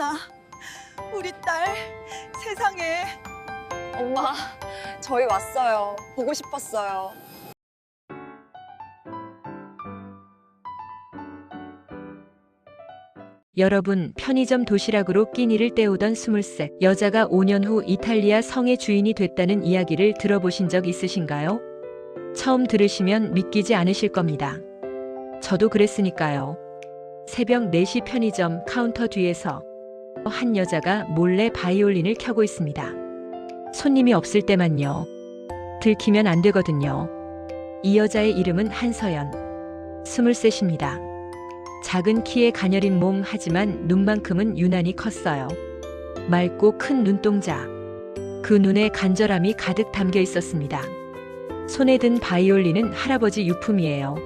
서연아, 우리 딸 세상에. 엄마, 저희 왔어요. 보고 싶었어요. 여러분, 편의점 도시락으로 끼니를 때우던 23 여자가 5년 후 이탈리아 성의 주인이 됐다는 이야기를 들어보신 적 있으신가요? 처음 들으시면 믿기지 않으실 겁니다. 저도 그랬으니까요. 새벽 4시 편의점 카운터 뒤에서 한 여자가 몰래 바이올린을 켜고 있습니다. 손님이 없을 때만요. 들키면 안 되거든요. 이 여자의 이름은 한서연. 23입니다. 작은 키에 가녀린 몸 하지만 눈만큼은 유난히 컸어요. 맑고 큰 눈동자. 그 눈에 간절함이 가득 담겨 있었습니다. 손에 든 바이올린은 할아버지 유품이에요.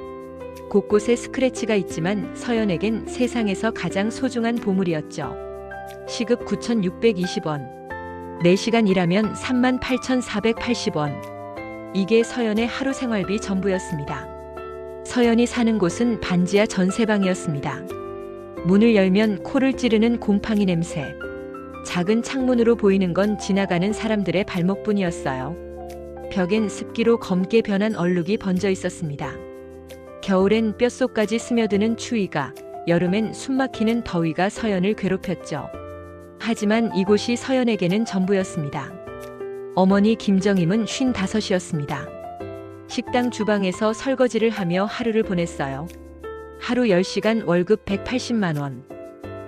곳곳에 스크래치가 있지만 서연에겐 세상에서 가장 소중한 보물이었죠. 시급 9,620원. 4시간 일하면 38,480원. 이게 서연의 하루 생활비 전부였습니다. 서연이 사는 곳은 반지하 전세방이었습니다. 문을 열면 코를 찌르는 곰팡이 냄새. 작은 창문으로 보이는 건 지나가는 사람들의 발목뿐이었어요. 벽엔 습기로 검게 변한 얼룩이 번져 있었습니다. 겨울엔 뼛속까지 스며드는 추위가, 여름엔 숨막히는 더위가 서연을 괴롭혔죠. 하지만 이곳이 서연에게는 전부였습니다. 어머니 김정임은 55이었습니다. 식당 주방에서 설거지를 하며 하루를 보냈어요. 하루 10시간 월급 180만 원.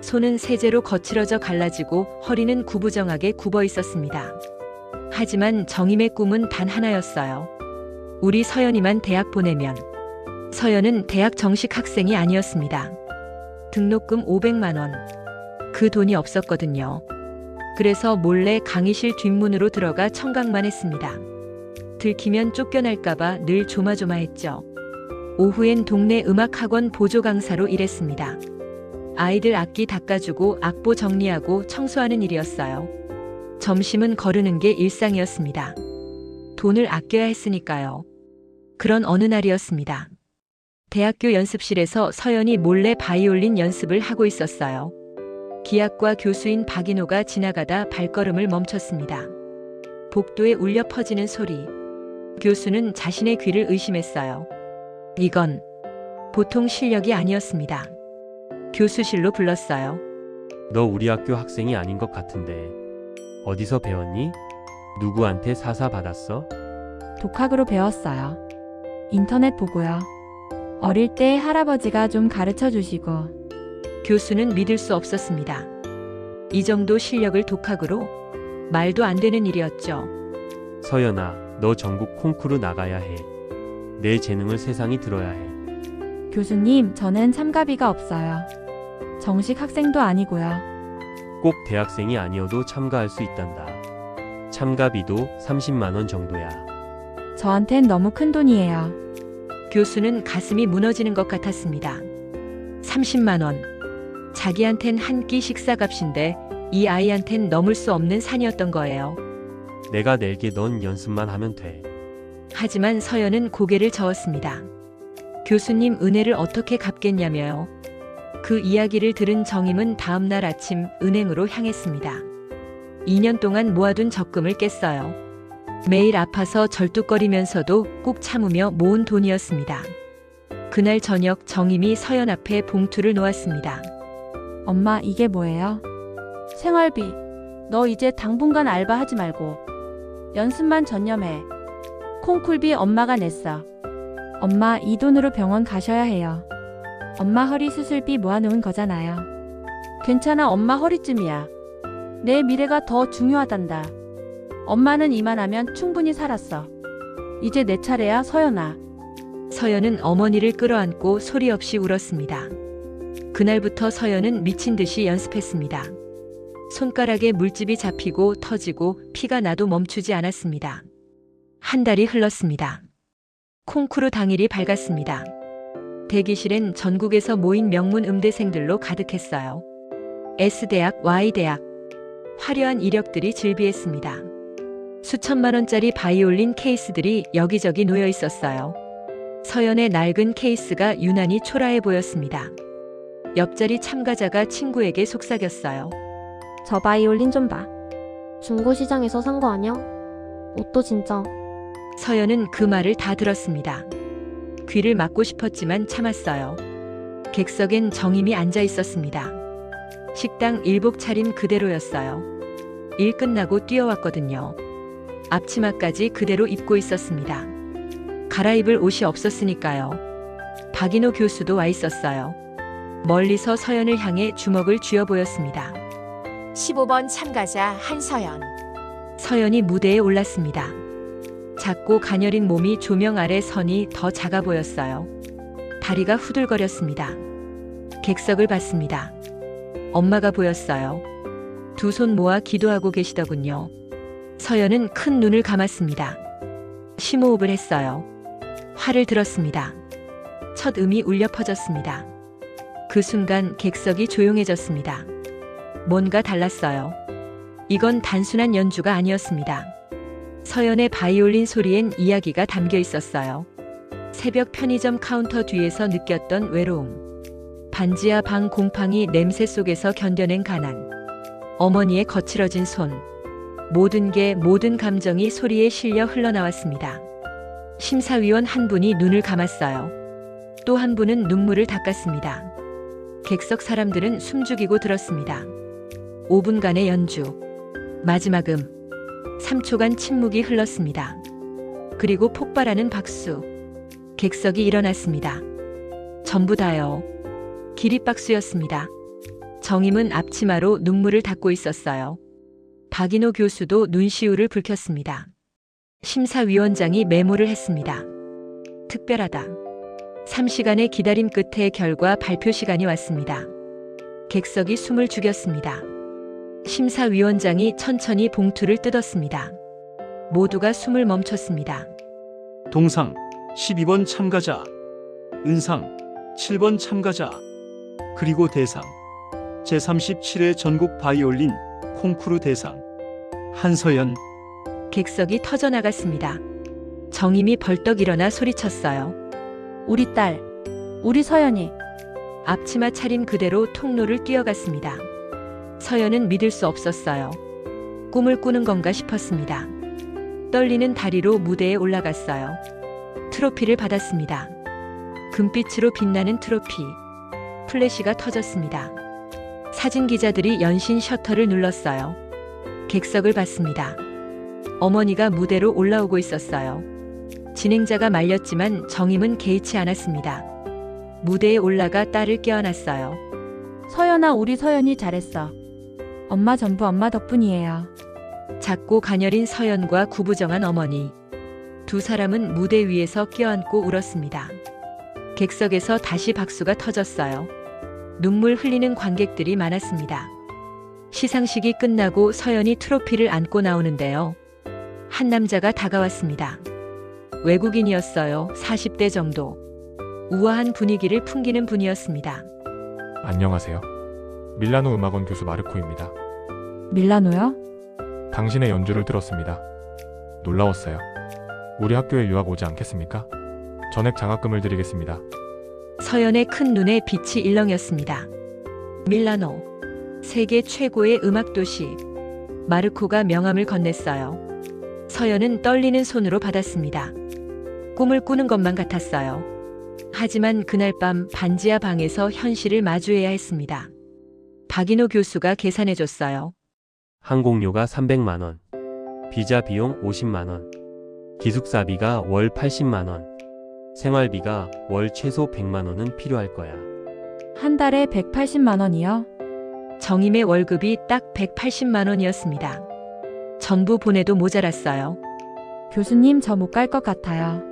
손은 세제로 거칠어져 갈라지고 허리는 구부정하게 굽어 있었습니다. 하지만 정임의 꿈은 단 하나였어요. 우리 서연이만 대학 보내면. 서연은 대학 정식 학생이 아니었습니다. 등록금 500만 원. 그 돈이 없었거든요. 그래서 몰래 강의실 뒷문으로 들어가 청각만 했습니다. 들키면 쫓겨날까봐 늘 조마조마했죠. 오후엔 동네 음악학원 보조 강사로 일했습니다. 아이들 악기 닦아주고 악보 정리하고 청소하는 일이었어요. 점심은 거르는 게 일상이었습니다. 돈을 아껴야 했으니까요. 그런 어느 날이었습니다. 대학교 연습실에서 서연이 몰래 바이올린 연습을 하고 있었어요. 기악과 교수인 박인호가 지나가다 발걸음을 멈췄습니다. 복도에 울려 퍼지는 소리. 교수는 자신의 귀를 의심했어요. 이건 보통 실력이 아니었습니다. 교수실로 불렀어요. 너 우리 학교 학생이 아닌 것 같은데 어디서 배웠니? 누구한테 사사 받았어? 독학으로 배웠어요. 인터넷 보고요. 어릴 때 할아버지가 좀 가르쳐 주시고. 교수는 믿을 수 없었습니다. 이 정도 실력을 독학으로? 말도 안 되는 일이었죠. 서연아, 너 전국 콩쿠르 나가야 해. 내 재능을 세상이 들어야 해. 교수님, 저는 참가비가 없어요. 정식 학생도 아니고요. 꼭 대학생이 아니어도 참가할 수 있단다. 참가비도 30만 원 정도야. 저한텐 너무 큰 돈이에요. 교수는 가슴이 무너지는 것 같았습니다. 30만 원. 자기한텐 한 끼 식사값인데 이 아이한텐 넘을 수 없는 산이었던 거예요. 내가 낼게, 넌 연습만 하면 돼. 하지만 서연은 고개를 저었습니다. 교수님 은혜를 어떻게 갚겠냐며요. 그 이야기를 들은 정임은 다음 날 아침 은행으로 향했습니다. 2년 동안 모아둔 적금을 깼어요. 매일 아파서 절뚝거리면서도 꾹 참으며 모은 돈이었습니다. 그날 저녁 정임이 서연 앞에 봉투를 놓았습니다. 엄마, 이게 뭐예요? 생활비. 너 이제 당분간 알바하지 말고 연습만 전념해. 콩쿨비 엄마가 냈어. 엄마, 이 돈으로 병원 가셔야 해요. 엄마 허리 수술비 모아놓은 거잖아요. 괜찮아, 엄마 허리쯤이야. 내 미래가 더 중요하단다. 엄마는 이만하면 충분히 살았어. 이제 내 차례야, 서연아. 서연은 어머니를 끌어안고 소리 없이 울었습니다. 그날부터 서연은 미친 듯이 연습했습니다. 손가락에 물집이 잡히고 터지고 피가 나도 멈추지 않았습니다. 한 달이 흘렀습니다. 콩쿠르 당일이 밝았습니다. 대기실엔 전국에서 모인 명문 음대생들로 가득했어요. S대학, Y대학. 화려한 이력들이 즐비했습니다. 수천만 원짜리 바이올린 케이스들이 여기저기 놓여 있었어요. 서연의 낡은 케이스가 유난히 초라해 보였습니다. 옆자리 참가자가 친구에게 속삭였어요. 저 바이올린 좀 봐. 중고시장에서 산 거 아니야? 옷도 진짜. 서연은 그 말을 다 들었습니다. 귀를 막고 싶었지만 참았어요. 객석엔 정임이 앉아 있었습니다. 식당 일복 차림 그대로였어요. 일 끝나고 뛰어왔거든요. 앞치마까지 그대로 입고 있었습니다. 갈아입을 옷이 없었으니까요. 박인호 교수도 와 있었어요. 멀리서 서연을 향해 주먹을 쥐어 보였습니다. 15번 참가자 한서연. 서연이 무대에 올랐습니다. 작고 가녀린 몸이 조명 아래 선이 더 작아 보였어요. 다리가 후들거렸습니다. 객석을 봤습니다. 엄마가 보였어요. 두 손 모아 기도하고 계시더군요. 서연은 큰 눈을 감았습니다. 심호흡을 했어요. 화를 들었습니다. 첫 음이 울려 퍼졌습니다. 그 순간 객석이 조용해졌습니다. 뭔가 달랐어요. 이건 단순한 연주가 아니었습니다. 서연의 바이올린 소리엔 이야기가 담겨 있었어요. 새벽 편의점 카운터 뒤에서 느꼈던 외로움. 반지하 방 곰팡이 냄새 속에서 견뎌낸 가난. 어머니의 거칠어진 손. 모든 감정이 소리에 실려 흘러나왔습니다. 심사위원 한 분이 눈을 감았어요. 또 한 분은 눈물을 닦았습니다. 객석 사람들은 숨죽이고 들었습니다. 5분간의 연주. 마지막 3초간 침묵이 흘렀습니다. 그리고 폭발하는 박수. 객석이 일어났습니다. 전부 다요. 기립박수였습니다. 정임은 앞치마로 눈물을 닦고 있었어요. 박인호 교수도 눈시울을 붉혔습니다. 심사위원장이 메모를 했습니다. 특별하다. 3시간의 기다림 끝에 결과 발표 시간이 왔습니다. 객석이 숨을 죽였습니다. 심사위원장이 천천히 봉투를 뜯었습니다. 모두가 숨을 멈췄습니다. 동상 12번 참가자, 은상 7번 참가자, 그리고 대상 제37회 전국 바이올린 콩쿠르 대상 한서연. 객석이 터져나갔습니다. 정임이 벌떡 일어나 소리쳤어요. 우리 딸, 우리 서연이. 앞치마 차림 그대로 통로를 뛰어갔습니다. 서연은 믿을 수 없었어요. 꿈을 꾸는 건가 싶었습니다. 떨리는 다리로 무대에 올라갔어요. 트로피를 받았습니다. 금빛으로 빛나는 트로피. 플래시가 터졌습니다. 사진 기자들이 연신 셔터를 눌렀어요. 객석을 봤습니다. 어머니가 무대로 올라오고 있었어요. 진행자가 말렸지만 정임은 개의치 않았습니다. 무대에 올라가 딸을 껴안았어요. 서연아, 우리 서연이 잘했어. 엄마 전부 엄마 덕분이에요. 작고 가녀린 서연과 구부정한 어머니. 두 사람은 무대 위에서 껴안고 울었습니다. 객석에서 다시 박수가 터졌어요. 눈물 흘리는 관객들이 많았습니다. 시상식이 끝나고 서연이 트로피를 안고 나오는데요. 한 남자가 다가왔습니다. 외국인이었어요. 40대 정도. 우아한 분위기를 풍기는 분이었습니다. 안녕하세요. 밀라노 음악원 교수 마르코입니다. 밀라노요? 당신의 연주를 들었습니다. 놀라웠어요. 우리 학교에 유학 오지 않겠습니까? 전액 장학금을 드리겠습니다. 서연의 큰 눈에 빛이 일렁였습니다. 밀라노. 세계 최고의 음악도시. 마르코가 명함을 건넸어요. 서연은 떨리는 손으로 받았습니다. 꿈을 꾸는 것만 같았어요. 하지만 그날 밤 반지하 방에서 현실을 마주해야 했습니다. 박인호 교수가 계산해줬어요. 항공료가 300만 원. 비자 비용 50만 원. 기숙사비가 월 80만 원. 생활비가 월 최소 100만 원은 필요할 거야. 한 달에 180만 원이요? 정임의 월급이 딱 180만 원이었습니다. 전부 보내도 모자랐어요. 교수님, 저 못 갈 것 같아요.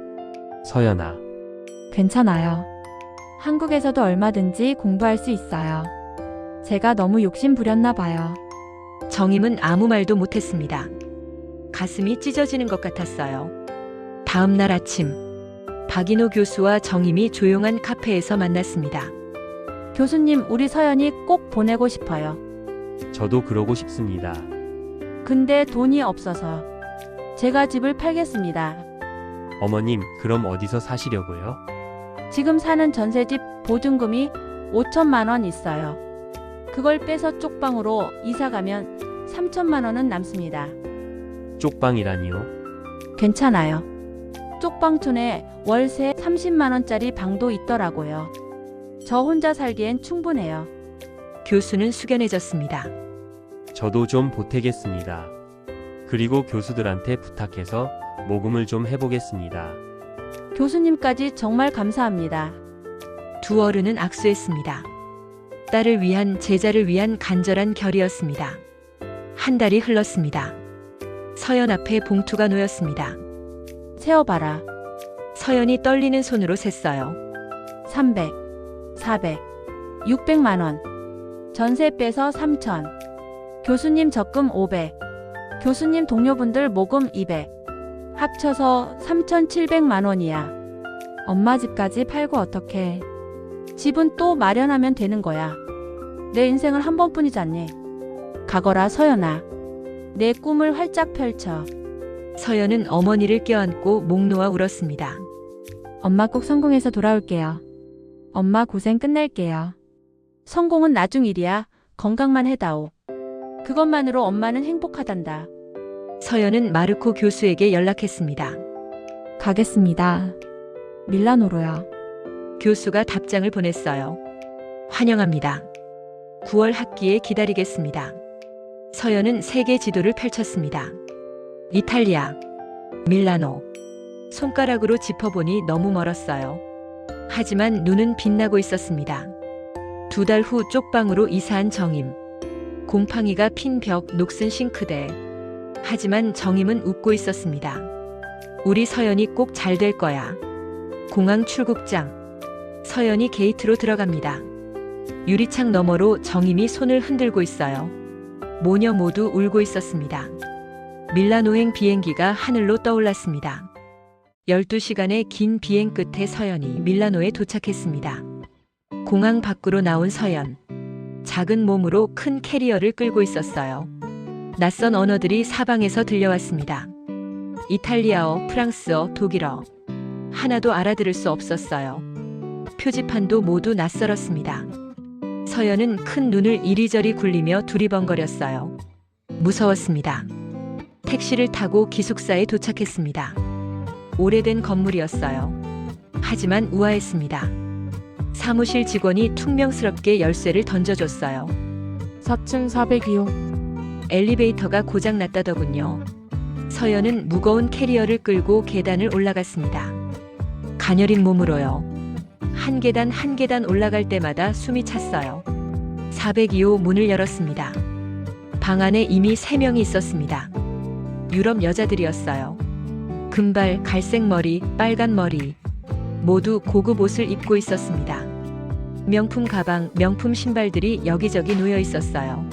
서연아. 괜찮아요. 한국에서도 얼마든지 공부할 수 있어요. 제가 너무 욕심 부렸나 봐요. 정임은 아무 말도 못했습니다. 가슴이 찢어지는 것 같았어요. 다음 날 아침, 박인호 교수와 정임이 조용한 카페에서 만났습니다. 교수님, 우리 서연이 꼭 보내고 싶어요. 저도 그러고 싶습니다. 근데 돈이 없어서. 제가 집을 팔겠습니다. 어머님, 그럼 어디서 사시려고요? 지금 사는 전세집 보증금이 5천만 원 있어요. 그걸 빼서 쪽방으로 이사 가면 3천만 원은 남습니다. 쪽방이라니요? 괜찮아요. 쪽방촌에 월세 30만 원짜리 방도 있더라고요. 저 혼자 살기엔 충분해요. 교수는 숙연해졌습니다. 저도 좀 보태겠습니다. 그리고 교수들한테 부탁해서 모금을 좀 해보겠습니다. 교수님까지 정말 감사합니다. 두 어른은 악수했습니다. 딸을 위한 제자를 위한 간절한 결이었습니다. 한 달이 흘렀습니다. 서연 앞에 봉투가 놓였습니다. 세어봐라. 서연이 떨리는 손으로 셌어요. 300, 400, 600만 원. 전세 빼서 3천. 교수님 적금 500. 교수님 동료분들 모금 200. 합쳐서 3,700만 원이야. 엄마 집까지 팔고 어떡해. 집은 또 마련하면 되는 거야. 내 인생은 한 번뿐이잖니. 가거라 서연아. 내 꿈을 활짝 펼쳐. 서연은 어머니를 껴안고 목 놓아 울었습니다. 엄마 꼭 성공해서 돌아올게요. 엄마 고생 끝낼게요. 성공은 나중 일이야. 건강만 해다오. 그것만으로 엄마는 행복하단다. 서연은 마르코 교수에게 연락했습니다. 가겠습니다. 밀라노로요. 교수가 답장을 보냈어요. 환영합니다. 9월 학기에 기다리겠습니다. 서연은 세계 지도를 펼쳤습니다. 이탈리아, 밀라노. 손가락으로 짚어보니 너무 멀었어요. 하지만 눈은 빛나고 있었습니다. 2달 후 쪽방으로 이사한 정임. 곰팡이가 핀 벽, 녹슨 싱크대. 하지만 정임은 웃고 있었습니다. 우리 서연이 꼭 잘 될 거야. 공항 출국장. 서연이 게이트로 들어갑니다. 유리창 너머로 정임이 손을 흔들고 있어요. 모녀 모두 울고 있었습니다. 밀라노행 비행기가 하늘로 떠올랐습니다. 12시간의 긴 비행 끝에 서연이 밀라노에 도착했습니다. 공항 밖으로 나온 서연. 작은 몸으로 큰 캐리어를 끌고 있었어요. 낯선 언어들이 사방에서 들려왔습니다. 이탈리아어, 프랑스어, 독일어. 하나도 알아들을 수 없었어요. 표지판도 모두 낯설었습니다. 서연은 큰 눈을 이리저리 굴리며 두리번거렸어요. 무서웠습니다. 택시를 타고 기숙사에 도착했습니다. 오래된 건물이었어요. 하지만 우아했습니다. 사무실 직원이 퉁명스럽게 열쇠를 던져줬어요. 4층 402호. 엘리베이터가 고장났다더군요. 서연은 무거운 캐리어를 끌고 계단을 올라갔습니다. 가녀린 몸으로요. 한 계단 한 계단 올라갈 때마다 숨이 찼어요. 402호 문을 열었습니다. 방 안에 이미 3명이 있었습니다. 유럽 여자들이었어요. 금발, 갈색 머리, 빨간 머리. 모두 고급 옷을 입고 있었습니다. 명품 가방, 명품 신발들이 여기저기 놓여 있었어요.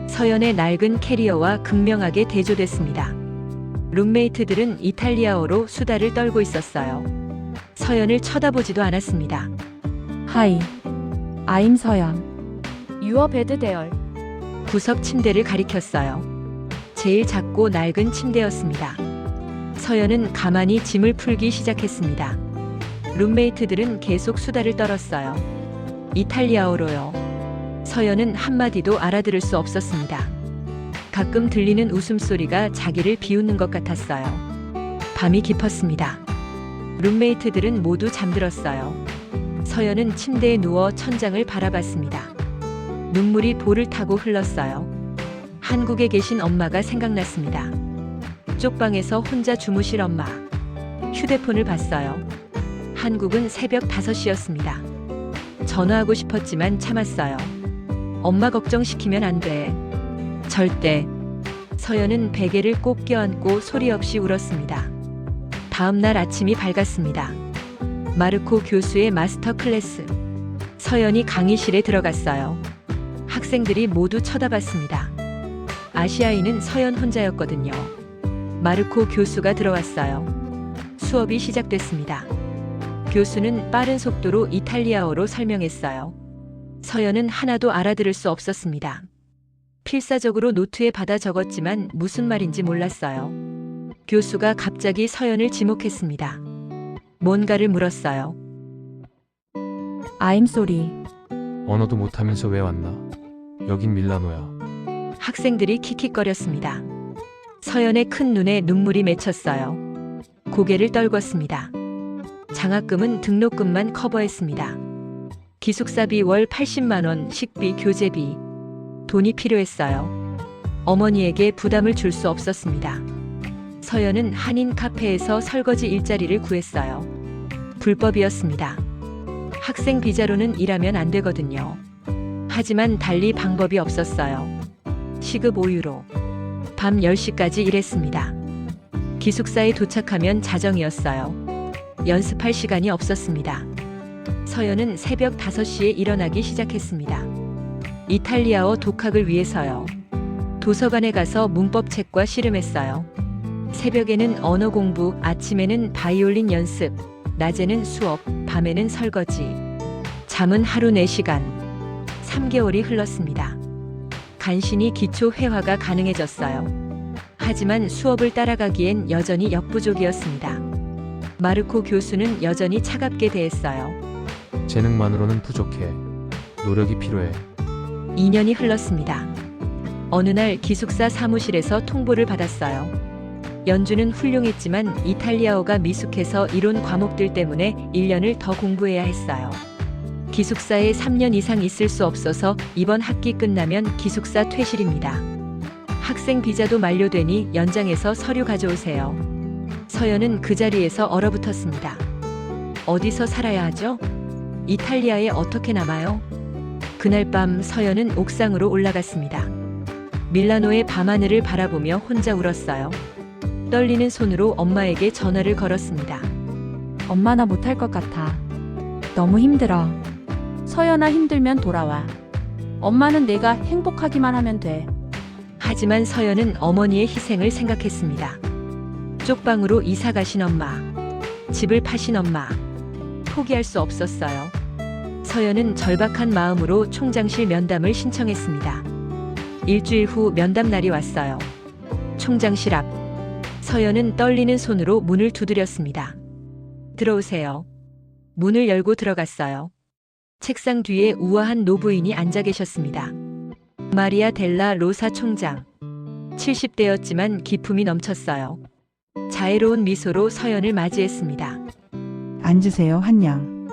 서연의 낡은 캐리어와 극명하게 대조됐습니다. 룸메이트들은 이탈리아어로 수다를 떨고 있었어요. 서연을 쳐다보지도 않았습니다. 하이. I'm 서연. Your bed there. 구석 침대를 가리켰어요. 제일 작고 낡은 침대였습니다. 서연은 가만히 짐을 풀기 시작했습니다. 룸메이트들은 계속 수다를 떨었어요. 이탈리아어로요. 서연은 한마디도 알아들을 수 없었습니다. 가끔 들리는 웃음소리가 자기를 비웃는 것 같았어요. 밤이 깊었습니다. 룸메이트들은 모두 잠들었어요. 서연은 침대에 누워 천장을 바라봤습니다. 눈물이 볼을 타고 흘렀어요. 한국에 계신 엄마가 생각났습니다. 쪽방에서 혼자 주무실 엄마. 휴대폰을 봤어요. 한국은 새벽 5시였습니다. 전화하고 싶었지만 참았어요. 엄마 걱정시키면 안 돼. 절대. 서연은 베개를 꼭 껴안고 소리 없이 울었습니다. 다음 날 아침이 밝았습니다. 마르코 교수의 마스터 클래스. 서연이 강의실에 들어갔어요. 학생들이 모두 쳐다봤습니다. 아시아인은 서연 혼자였거든요. 마르코 교수가 들어왔어요. 수업이 시작됐습니다. 교수는 빠른 속도로 이탈리아어로 설명했어요. 서연은 하나도 알아들을 수 없었습니다. 필사적으로 노트에 받아 적었지만 무슨 말인지 몰랐어요. 교수가 갑자기 서연을 지목했습니다. 뭔가를 물었어요. I'm sorry. 언어도 못하면서 왜 왔나? 여긴 밀라노야. 학생들이 킥킥거렸습니다. 서연의 큰 눈에 눈물이 맺혔어요. 고개를 떨궜습니다. 장학금은 등록금만 커버했습니다. 기숙사비 월 80만 원, 식비, 교재비. 돈이 필요했어요. 어머니에게 부담을 줄 수 없었습니다. 서연은 한인 카페에서 설거지 일자리를 구했어요. 불법이었습니다. 학생 비자로는 일하면 안 되거든요. 하지만 달리 방법이 없었어요. 시급 5유로. 밤 10시까지 일했습니다. 기숙사에 도착하면 자정이었어요. 연습할 시간이 없었습니다. 서연은 새벽 5시에 일어나기 시작했습니다. 이탈리아어 독학을 위해서요. 도서관에 가서 문법책과 씨름했어요. 새벽에는 언어 공부, 아침에는 바이올린 연습, 낮에는 수업, 밤에는 설거지. 잠은 하루 4시간. 3개월이 흘렀습니다. 간신히 기초 회화가 가능해졌어요. 하지만 수업을 따라가기엔 여전히 역부족이었습니다. 마르코 교수는 여전히 차갑게 대했어요. 재능만으로는 부족해. 노력이 필요해. 2년이 흘렀습니다. 어느 날 기숙사 사무실에서 통보를 받았어요. 연주는 훌륭했지만 이탈리아어가 미숙해서 이론 과목들 때문에 1년을 더 공부해야 했어요. 기숙사에 3년 이상 있을 수 없어서 이번 학기 끝나면 기숙사 퇴실입니다. 학생 비자도 만료되니 연장해서 서류 가져오세요. 서연은 그 자리에서 얼어붙었습니다. 어디서 살아야 하죠? 이탈리아에 어떻게 남아요? 그날 밤 서연은 옥상으로 올라갔습니다. 밀라노의 밤하늘을 바라보며 혼자 울었어요. 떨리는 손으로 엄마에게 전화를 걸었습니다. 엄마 나 못할 것 같아. 너무 힘들어. 서연아 힘들면 돌아와. 엄마는 내가 행복하기만 하면 돼. 하지만 서연은 어머니의 희생을 생각했습니다. 쪽방으로 이사 가신 엄마, 집을 파신 엄마, 포기할 수 없었어요. 서연은 절박한 마음으로 총장실 면담을 신청했습니다. 일주일 후 면담 날이 왔어요. 총장실 앞. 서연은 떨리는 손으로 문을 두드렸습니다. 들어오세요. 문을 열고 들어갔어요. 책상 뒤에 우아한 노부인이 앉아 계셨습니다. 마리아 델라 로사 총장. 70대였지만 기품이 넘쳤어요. 자애로운 미소로 서연을 맞이했습니다. 앉으세요, 한양.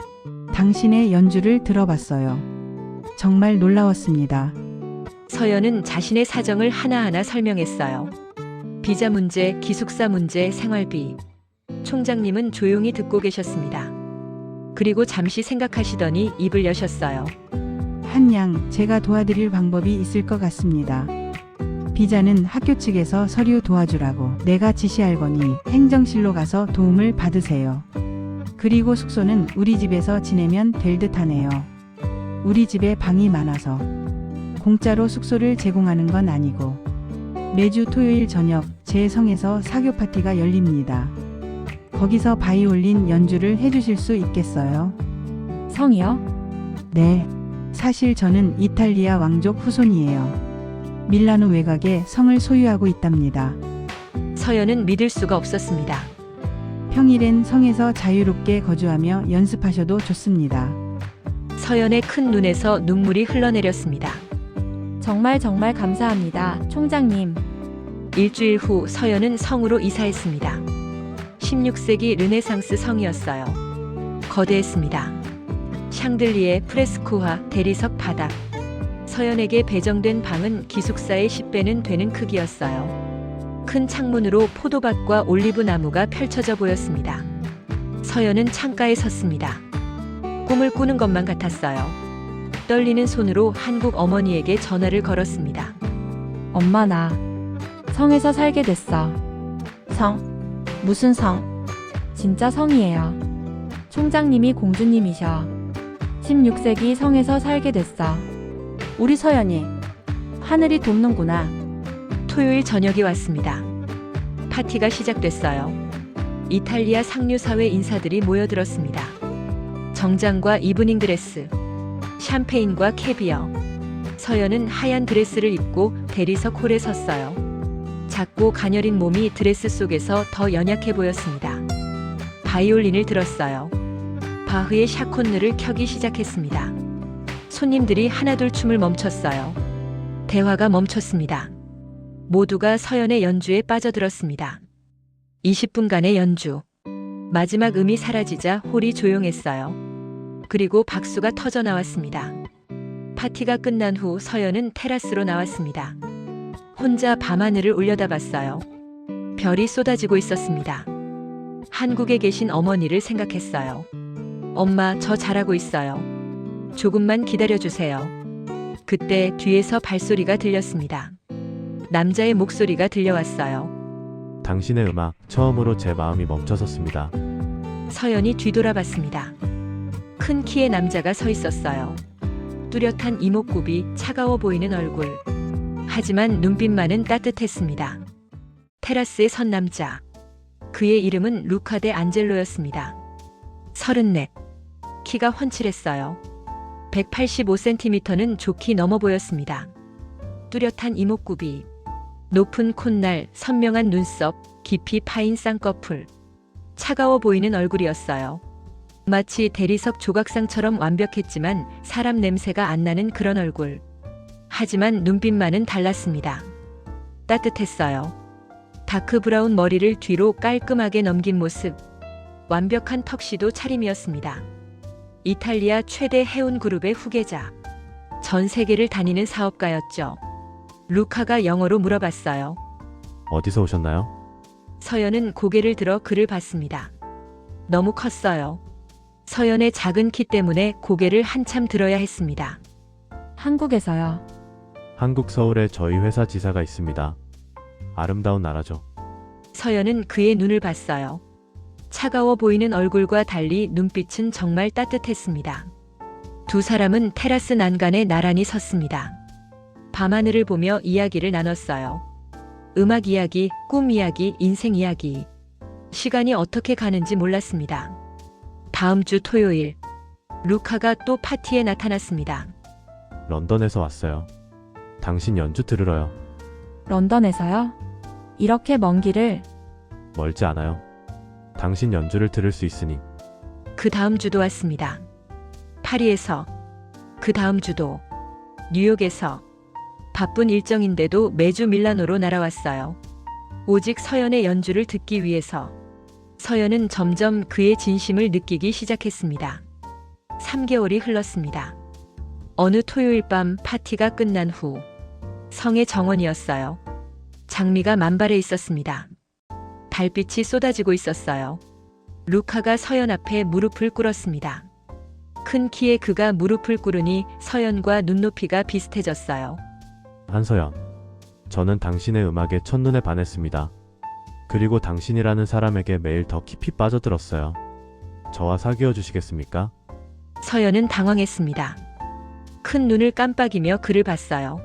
당신의 연주를 들어봤어요. 정말 놀라웠습니다. 서연은 자신의 사정을 하나하나 설명했어요. 비자 문제, 기숙사 문제, 생활비. 총장님은 조용히 듣고 계셨습니다. 그리고 잠시 생각하시더니 입을 여셨어요. 한양, 제가 도와드릴 방법이 있을 것 같습니다. 비자는 학교 측에서 서류 도와주라고 내가 지시할 거니 행정실로 가서 도움을 받으세요. 그리고 숙소는 우리 집에서 지내면 될 듯하네요. 우리 집에 방이 많아서 공짜로 숙소를 제공하는 건 아니고 매주 토요일 저녁 제 성에서 사교 파티가 열립니다. 거기서 바이올린 연주를 해주실 수 있겠어요? 성이요? 네. 사실 저는 이탈리아 왕족 후손이에요. 밀라노 외곽에 성을 소유하고 있답니다. 서연은 믿을 수가 없었습니다. 평일엔 성에서 자유롭게 거주하며 연습하셔도 좋습니다. 서연의 큰 눈에서 눈물이 흘러내렸습니다. 정말 감사합니다, 총장님. 일주일 후 서연은 성으로 이사했습니다. 16세기 르네상스 성이었어요. 거대했습니다. 샹들리에, 프레스코화, 대리석 바닥. 서연에게 배정된 방은 기숙사의 10배는 되는 크기였어요. 큰 창문으로 포도밭과 올리브 나무가 펼쳐져 보였습니다. 서연은 창가에 섰습니다. 꿈을 꾸는 것만 같았어요. 떨리는 손으로 한국 어머니에게 전화를 걸었습니다. 엄마 나 성에서 살게 됐어. 성? 무슨 성? 진짜 성이에요. 총장님이 공주님이셔. 16세기 성에서 살게 됐어. 우리 서연이 하늘이 돕는구나. 토요일 저녁이 왔습니다. 파티가 시작됐어요. 이탈리아 상류사회 인사들이 모여들었습니다. 정장과 이브닝 드레스, 샴페인과 캐비어. 서연은 하얀 드레스를 입고 대리석 홀에 섰어요. 작고 가녀린 몸이 드레스 속에서 더 연약해 보였습니다. 바이올린을 들었어요. 바흐의 샤콘느를 켜기 시작했습니다. 손님들이 하나둘 춤을 멈췄어요. 대화가 멈췄습니다. 모두가 서연의 연주에 빠져들었습니다. 20분간의 연주. 마지막 음이 사라지자 홀이 조용했어요. 그리고 박수가 터져 나왔습니다. 파티가 끝난 후 서연은 테라스로 나왔습니다. 혼자 밤하늘을 올려다봤어요. 별이 쏟아지고 있었습니다. 한국에 계신 어머니를 생각했어요. 엄마, 저 잘하고 있어요. 조금만 기다려주세요. 그때 뒤에서 발소리가 들렸습니다. 남자의 목소리가 들려왔어요. 당신의 음악, 처음으로 제 마음이 멈춰섰습니다. 서연이 뒤돌아봤습니다. 큰 키의 남자가 서 있었어요. 뚜렷한 이목구비, 차가워 보이는 얼굴. 하지만 눈빛만은 따뜻했습니다. 테라스에 선 남자. 그의 이름은 루카 데 안젤로였습니다. 34. 키가 훤칠했어요. 185cm는 좋게 넘어 보였습니다. 뚜렷한 이목구비, 높은 콧날, 선명한 눈썹, 깊이 파인 쌍꺼풀. 차가워 보이는 얼굴이었어요. 마치 대리석 조각상처럼 완벽했지만 사람 냄새가 안 나는 그런 얼굴. 하지만 눈빛만은 달랐습니다. 따뜻했어요. 다크 브라운 머리를 뒤로 깔끔하게 넘긴 모습. 완벽한 턱시도 차림이었습니다. 이탈리아 최대 해운 그룹의 후계자. 전 세계를 다니는 사업가였죠. 루카가 영어로 물어봤어요. 어디서 오셨나요? 서연은 고개를 들어 그를 봤습니다. 너무 컸어요. 서연의 작은 키 때문에 고개를 한참 들어야 했습니다. 한국에서요. 한국 서울에 저희 회사 지사가 있습니다. 아름다운 나라죠. 서연은 그의 눈을 봤어요. 차가워 보이는 얼굴과 달리 눈빛은 정말 따뜻했습니다. 두 사람은 테라스 난간에 나란히 섰습니다. 밤하늘을 보며 이야기를 나눴어요. 음악 이야기, 꿈 이야기, 인생 이야기. 시간이 어떻게 가는지 몰랐습니다. 다음 주 토요일, 루카가 또 파티에 나타났습니다. 런던에서 왔어요. 당신 연주 들으러요. 런던에서요? 이렇게 먼 길을. 멀지 않아요. 당신 연주를 들을 수 있으니. 그 다음 주도 왔습니다. 파리에서, 그 다음 주도, 뉴욕에서. 바쁜 일정인데도 매주 밀라노로 날아왔어요. 오직 서연의 연주를 듣기 위해서. 서연은 점점 그의 진심을 느끼기 시작했습니다. 3개월이 흘렀습니다. 어느 토요일 밤 파티가 끝난 후 성의 정원이었어요. 장미가 만발해 있었습니다. 달빛이 쏟아지고 있었어요. 루카가 서연 앞에 무릎을 꿇었습니다. 큰 키에 그가 무릎을 꿇으니 서연과 눈높이가 비슷해졌어요. 한서연, 저는 당신의 음악에 첫눈에 반했습니다. 그리고 당신이라는 사람에게 매일 더 깊이 빠져들었어요. 저와 사귀어 주시겠습니까? 서연은 당황했습니다. 큰 눈을 깜빡이며 그를 봤어요.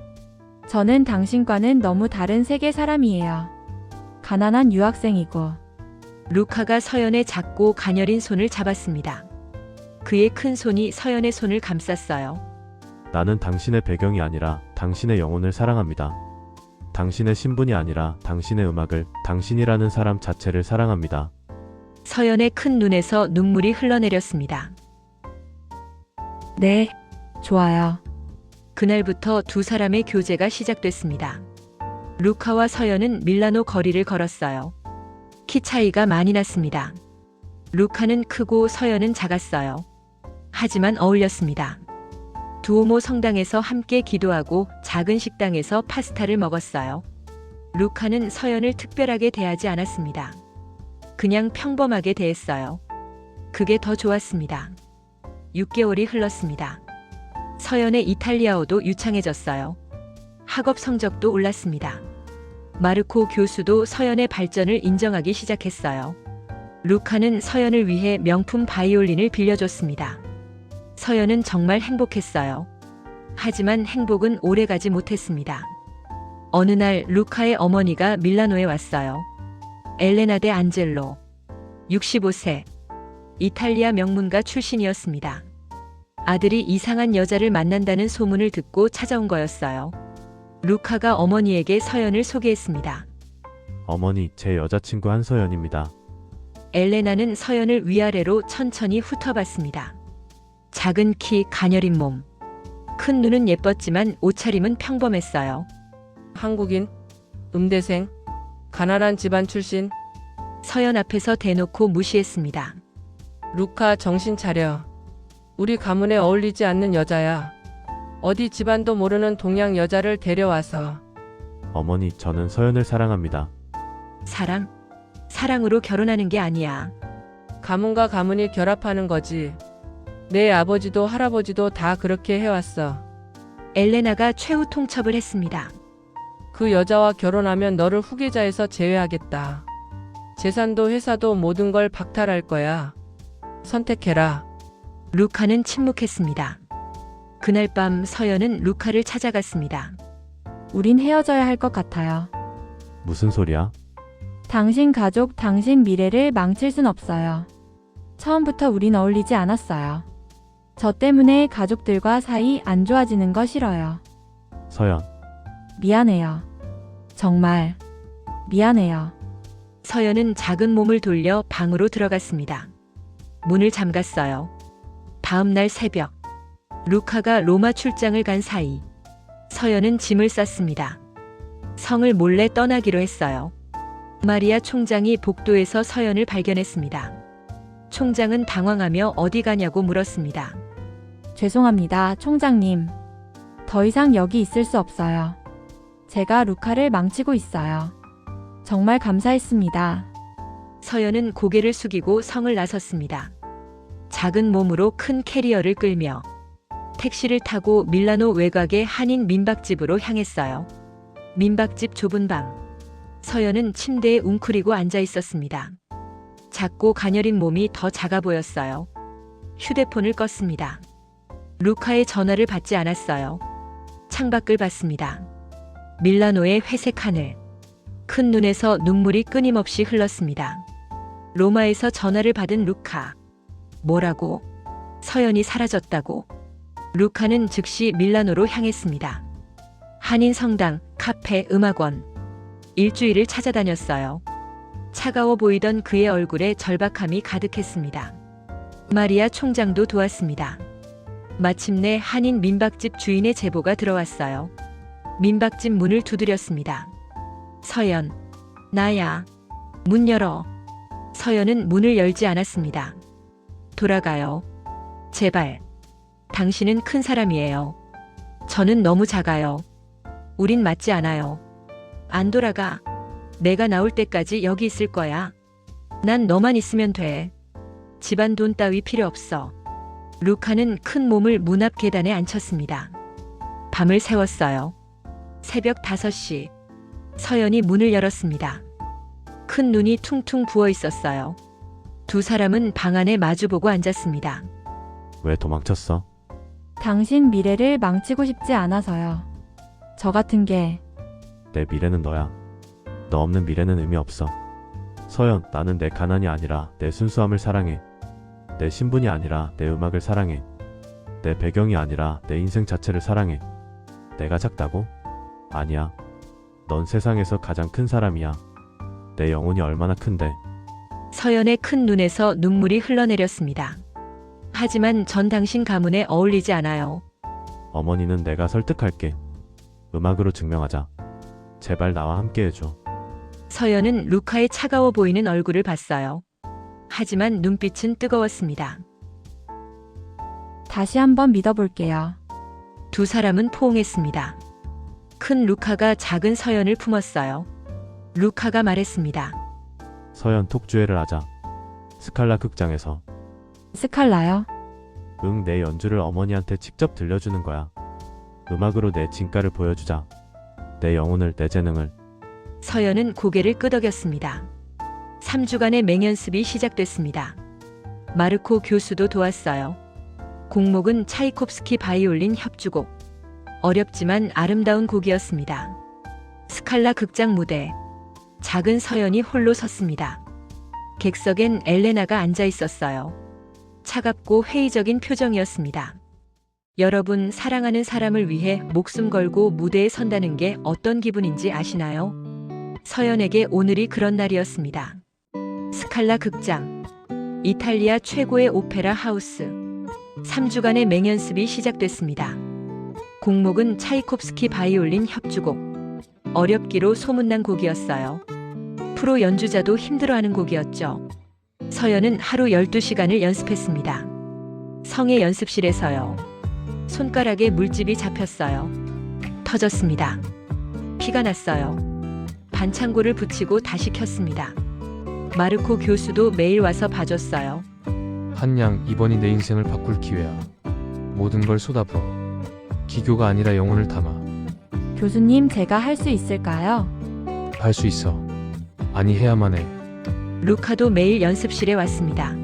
저는 당신과는 너무 다른 세계 사람이에요. 가난한 유학생이고. 루카가 서연의 작고 가녀린 손을 잡았습니다. 그의 큰 손이 서연의 손을 감쌌어요. 나는 당신의 배경이 아니라 당신의 영혼을 사랑합니다. 당신의 신분이 아니라 당신의 음악을, 당신이라는 사람 자체를 사랑합니다. 서연의 큰 눈에서 눈물이 흘러내렸습니다. 네, 좋아요. 그날부터 두 사람의 교제가 시작됐습니다. 루카와 서연은 밀라노 거리를 걸었어요. 키 차이가 많이 났습니다. 루카는 크고 서연은 작았어요. 하지만 어울렸습니다. 두오모 성당에서 함께 기도하고 작은 식당에서 파스타를 먹었어요. 루카는 서연을 특별하게 대하지 않았습니다. 그냥 평범하게 대했어요. 그게 더 좋았습니다. 6개월이 흘렀습니다. 서연의 이탈리아어도 유창해졌어요. 학업 성적도 올랐습니다. 마르코 교수도 서연의 발전을 인정하기 시작했어요. 루카는 서연을 위해 명품 바이올린을 빌려줬습니다. 서연은 정말 행복했어요. 하지만 행복은 오래가지 못했습니다. 어느 날 루카의 어머니가 밀라노에 왔어요. 엘레나 데 안젤로, 65세, 이탈리아 명문가 출신이었습니다. 아들이 이상한 여자를 만난다는 소문을 듣고 찾아온 거였어요. 루카가 어머니에게 서연을 소개했습니다. 어머니, 제 여자친구 한서연입니다. 엘레나는 서연을 위아래로 천천히 훑어봤습니다. 작은 키, 가녀린 몸. 큰 눈은 예뻤지만 옷차림은 평범했어요. 한국인, 음대생, 가난한 집안 출신. 서연 앞에서 대놓고 무시했습니다. 루카 정신 차려. 우리 가문에 어울리지 않는 여자야. 어디 집안도 모르는 동양 여자를 데려와서. 어머니, 저는 서연을 사랑합니다. 사랑? 사랑으로 결혼하는 게 아니야. 가문과 가문이 결합하는 거지. 내 아버지도 할아버지도 다 그렇게 해왔어. 엘레나가 최후 통첩을 했습니다. 그 여자와 결혼하면 너를 후계자에서 제외하겠다. 재산도 회사도 모든 걸 박탈할 거야. 선택해라. 루카는 침묵했습니다. 그날 밤 서연은 루카를 찾아갔습니다. 우린 헤어져야 할 것 같아요. 무슨 소리야? 당신 가족, 당신 미래를 망칠 순 없어요. 처음부터 우린 어울리지 않았어요. 저 때문에 가족들과 사이 안 좋아지는 거 싫어요. 서연, 미안해요. 정말 미안해요. 서연은 작은 몸을 돌려 방으로 들어갔습니다. 문을 잠갔어요. 다음 날 새벽, 루카가 로마 출장을 간 사이 서연은 짐을 쌌습니다. 성을 몰래 떠나기로 했어요. 마리아 총장이 복도에서 서연을 발견했습니다. 총장은 당황하며 어디 가냐고 물었습니다. 죄송합니다, 총장님. 더 이상 여기 있을 수 없어요. 제가 루카를 망치고 있어요. 정말 감사했습니다. 서연은 고개를 숙이고 성을 나섰습니다. 작은 몸으로 큰 캐리어를 끌며 택시를 타고 밀라노 외곽의 한인 민박집으로 향했어요. 민박집 좁은 방. 서연은 침대에 웅크리고 앉아 있었습니다. 작고 가녀린 몸이 더 작아 보였어요. 휴대폰을 껐습니다. 루카의 전화를 받지 않았어요. 창밖을 봤습니다. 밀라노의 회색 하늘. 큰 눈에서 눈물이 끊임없이 흘렀습니다. 로마에서 전화를 받은 루카. 뭐라고? 서연이 사라졌다고. 루카는 즉시 밀라노로 향했습니다. 한인 성당, 카페, 음악원. 일주일을 찾아다녔어요. 차가워 보이던 그의 얼굴에 절박함이 가득했습니다. 마리아 총장도 도왔습니다. 마침내 한인 민박집 주인의 제보가 들어왔어요. 민박집 문을 두드렸습니다. 서연, 나야. 문 열어. 서연은 문을 열지 않았습니다. 돌아가요. 제발. 당신은 큰 사람이에요. 저는 너무 작아요. 우린 맞지 않아요. 안 돌아가. 내가 나올 때까지 여기 있을 거야. 난 너만 있으면 돼. 집안 돈 따위 필요 없어. 루카는 큰 몸을 문 앞 계단에 앉혔습니다. 밤을 새웠어요. 새벽 5시. 서연이 문을 열었습니다. 큰 눈이 퉁퉁 부어 있었어요. 두 사람은 방 안에 마주보고 앉았습니다. 왜 도망쳤어? 당신 미래를 망치고 싶지 않아서요. 저 같은 게. 내 미래는 너야. 너 없는 미래는 의미 없어. 서연, 나는 내 가난이 아니라 내 순수함을 사랑해. 내 신분이 아니라 내 음악을 사랑해. 내 배경이 아니라 내 인생 자체를 사랑해. 내가 작다고? 아니야. 넌 세상에서 가장 큰 사람이야. 내 영혼이 얼마나 큰데. 서연의 큰 눈에서 눈물이 흘러내렸습니다. 하지만 전 당신 가문에 어울리지 않아요. 어머니는 내가 설득할게. 음악으로 증명하자. 제발 나와 함께 해줘. 서연은 루카의 차가워 보이는 얼굴을 봤어요. 하지만 눈빛은 뜨거웠습니다. 다시 한번 믿어볼게요. 두 사람은 포옹했습니다. 큰 루카가 작은 서연을 품었어요. 루카가 말했습니다. 서연, 톡주회를 하자. 스칼라 극장에서. 스칼라요? 응, 내 연주를 어머니한테 직접 들려주는 거야. 음악으로 내 진가를 보여주자. 내 영혼을, 내 재능을. 서연은 고개를 끄덕였습니다. 3주간의 맹연습이 시작됐습니다. 마르코 교수도 도왔어요. 곡목은 차이콥스키 바이올린 협주곡. 어렵지만 아름다운 곡이었습니다. 스칼라 극장 무대. 작은 서연이 홀로 섰습니다. 객석엔 엘레나가 앉아 있었어요. 차갑고 회의적인 표정이었습니다. 여러분, 사랑하는 사람을 위해 목숨 걸고 무대에 선다는 게 어떤 기분인지 아시나요? 서연에게 오늘이 그런 날이었습니다. 스칼라 극장. 이탈리아 최고의 오페라 하우스. 3주간의 맹연습이 시작됐습니다. 곡목은 차이콥스키 바이올린 협주곡. 어렵기로 소문난 곡이었어요. 프로 연주자도 힘들어하는 곡이었죠. 서연은 하루 12시간을 연습했습니다. 성의 연습실에서요. 손가락에 물집이 잡혔어요. 터졌습니다. 피가 났어요. 반창고를 붙이고 다시 켰습니다. 마르코 교수도 매일 와서 봐줬어요. 한양, 이번이 내 인생을 바꿀 기회야. 모든 걸 쏟아부어. 기교가 아니라 영혼을 담아. 교수님, 제가 할 수 있을까요? 할 수 있어. 아니, 해야만 해. 루카도 매일 연습실에 왔습니다.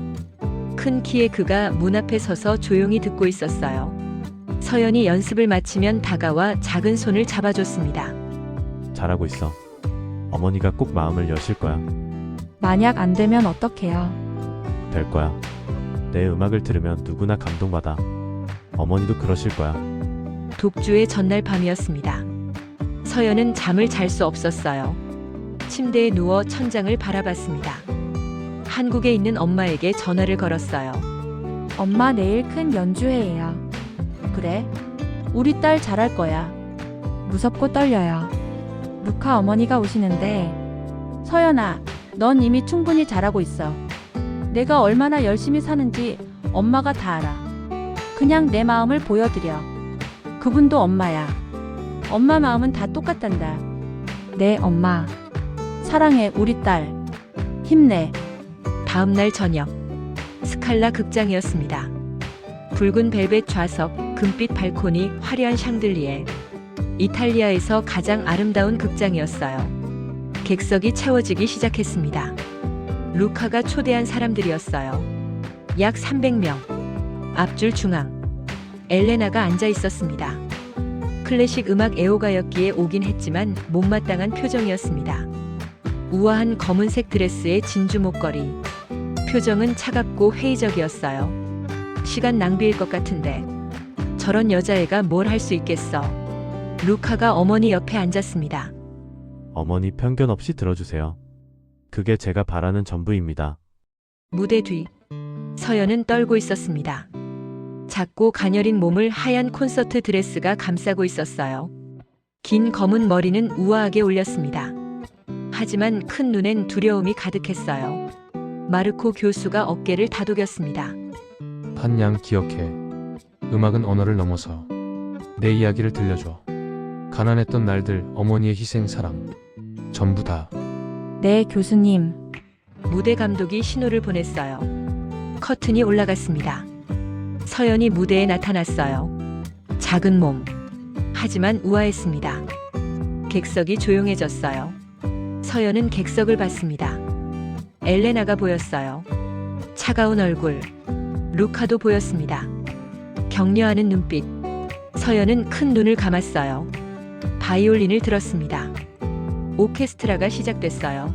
큰 키의 그가 문 앞에 서서 조용히 듣고 있었어요. 서연이 연습을 마치면 다가와 작은 손을 잡아줬습니다. 잘하고 있어. 어머니가 꼭 마음을 여실 거야. 만약 안 되면 어떡해요? 될 거야. 내 음악을 들으면 누구나 감동받아. 어머니도 그러실 거야. 독주의 전날 밤이었습니다. 서연은 잠을 잘 수 없었어요. 침대에 누워 천장을 바라봤습니다. 한국에 있는 엄마에게 전화를 걸었어요. 엄마, 내일 큰 연주회예요. 그래? 우리 딸 잘할 거야. 무섭고 떨려요. 루카 어머니가 오시는데. 서연아, 넌 이미 충분히 잘하고 있어. 내가 얼마나 열심히 사는지 엄마가 다 알아. 그냥 내 마음을 보여드려. 그분도 엄마야. 엄마 마음은 다 똑같단다. 네, 엄마. 사랑해, 우리 딸. 힘내. 다음 날 저녁. 스칼라 극장이었습니다. 붉은 벨벳 좌석, 금빛 발코니, 화려한 샹들리에. 이탈리아에서 가장 아름다운 극장이었어요. 객석이 채워지기 시작했습니다. 루카가 초대한 사람들이었어요. 약 300명. 앞줄 중앙. 엘레나가 앉아 있었습니다. 클래식 음악 애호가였기에 오긴 했지만 못마땅한 표정이었습니다. 우아한 검은색 드레스에 진주 목걸이. 표정은 차갑고 회의적이었어요. 시간 낭비일 것 같은데. 저런 여자애가 뭘 할 수 있겠어. 루카가 어머니 옆에 앉았습니다. 어머니 편견 없이 들어주세요. 그게 제가 바라는 전부입니다. 무대 뒤. 서연은 떨고 있었습니다. 작고 가녀린 몸을 하얀 콘서트 드레스가 감싸고 있었어요. 긴 검은 머리는 우아하게 올렸습니다. 하지만 큰 눈엔 두려움이 가득했어요. 마르코 교수가 어깨를 다독였습니다. 한양, 기억해. 음악은 언어를 넘어서 내 이야기를 들려줘. 가난했던 날들, 어머니의 희생, 사랑. 전부 다. 네, 교수님. 무대 감독이 신호를 보냈어요. 커튼이 올라갔습니다. 서연이 무대에 나타났어요. 작은 몸. 하지만 우아했습니다. 객석이 조용해졌어요. 서연은 객석을 봤습니다. 엘레나가 보였어요. 차가운 얼굴. 루카도 보였습니다. 격려하는 눈빛. 서연은 큰 눈을 감았어요. 바이올린을 들었습니다. 오케스트라가 시작됐어요.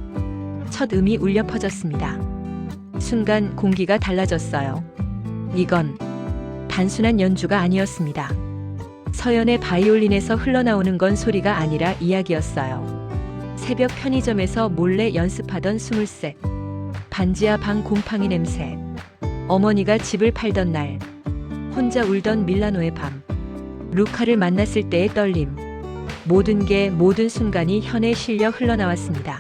첫 음이 울려 퍼졌습니다. 순간 공기가 달라졌어요. 이건 단순한 연주가 아니었습니다. 서연의 바이올린에서 흘러나오는 건 소리가 아니라 이야기였어요. 새벽 편의점에서 몰래 연습하던 스물셋. 반지하 방 곰팡이 냄새. 어머니가 집을 팔던 날. 혼자 울던 밀라노의 밤. 루카를 만났을 때의 떨림. 모든 순간이 현에 실려 흘러나왔습니다.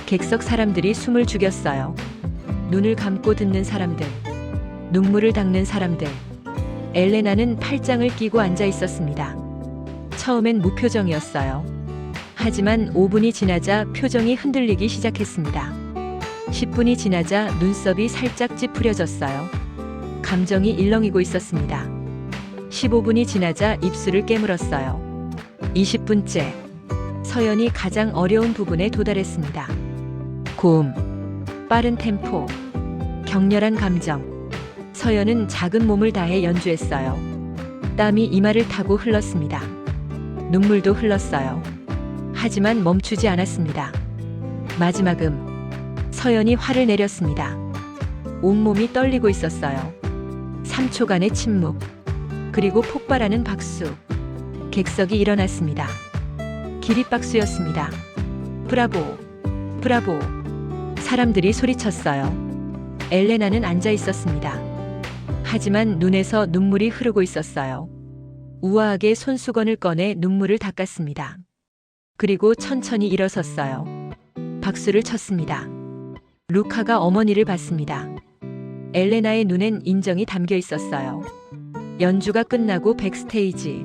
객석 사람들이 숨을 죽였어요. 눈을 감고 듣는 사람들. 눈물을 닦는 사람들. 엘레나는 팔짱을 끼고 앉아 있었습니다. 처음엔 무표정이었어요. 하지만 5분이 지나자 표정이 흔들리기 시작했습니다. 10분이 지나자 눈썹이 살짝 찌푸려졌어요. 감정이 일렁이고 있었습니다. 15분이 지나자 입술을 깨물었어요. 20분째. 서연이 가장 어려운 부분에 도달했습니다. 고음, 빠른 템포, 격렬한 감정. 서연은 작은 몸을 다해 연주했어요. 땀이 이마를 타고 흘렀습니다. 눈물도 흘렀어요. 하지만 멈추지 않았습니다. 마지막 음. 서연이 화를 내렸습니다. 온몸이 떨리고 있었어요. 3초간의 침묵. 그리고 폭발하는 박수. 객석이 일어났습니다. 기립박수였습니다. 브라보! 브라보! 사람들이 소리쳤어요. 엘레나는 앉아 있었습니다. 하지만 눈에서 눈물이 흐르고 있었어요. 우아하게 손수건을 꺼내 눈물을 닦았습니다. 그리고 천천히 일어섰어요. 박수를 쳤습니다. 루카가 어머니를 봤습니다. 엘레나의 눈엔 인정이 담겨 있었어요. 연주가 끝나고 백스테이지.